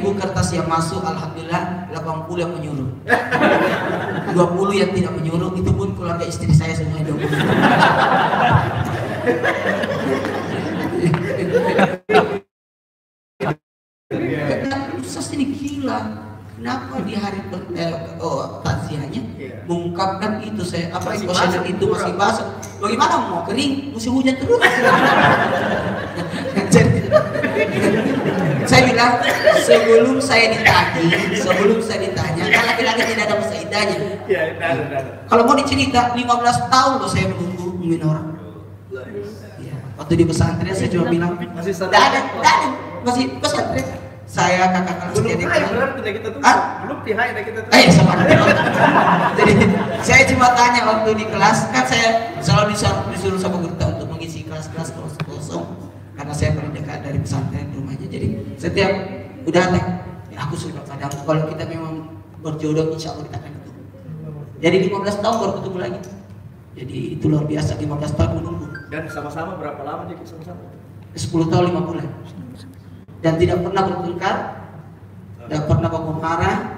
3.000 kertas yang masuk, alhamdulillah 80 yang menyuruh. 20 yang tidak menyuruh, itu pun keluarga istri saya semua 20. Ustaz ini gila. Kenapa di hari takziahnya mengungkapkan itu saya apa emosional itu masih basah? Bagaimana mau kering? Musim hujan terus. Jadi, saya bilang sebelum saya ditanya, kan laki-laki tidak ada masa idahnya. Kalau mau dicerita 15 tahun loh saya menunggu orang. Ya, waktu di pesantren saya cuma bilang masih pesantren. Saya kakak kelas belum jadi kita tuh belum pihak kita tuh sama jadi saya cuma tanya waktu di kelas, kan saya selalu disuruh sama guru untuk mengisi kelas-kelas kosong karena saya paling dekat dari pesantren rumahnya. Jadi setiap udah aku sudah kadang kalau kita memang berjodoh insya Allah kita akan ketemu. Jadi 15 tahun baru ketemu lagi. Jadi itu luar biasa, 15 tahun menunggu. Dan sama-sama berapa lama jadi sama-sama? 10 tahun 5 bulan. Dan tidak pernah bertengkar, tidak pernah baku marah.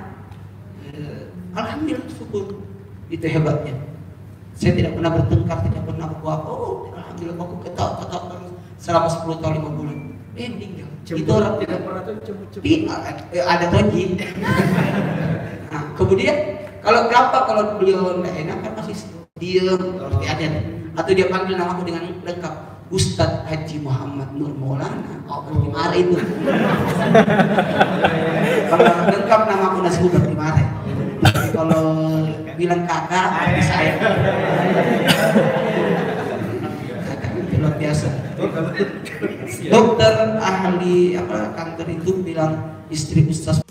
Alhamdulillah, syukur. Itu hebatnya. Saya tidak pernah bertengkar, tidak pernah baku apa. Alhamdulillah, baku ketawa selama 10 tahun 5 bulan. Meninggal. Itu orang tidak pernah tuh cemburu. Ada lagi. Nah, kemudian kalau beliau tidak enak kan masih diam, ada. Atau dia panggil namaku dengan lengkap. Ustadz Haji Muhammad Nur Maulana, Bertimara itu. Kalau lengkap nama aku nasi Bertimara. Kalau bilang kakak, saya. Kakak itu luar biasa. Dokter ahli kanker itu bilang istri Ustadz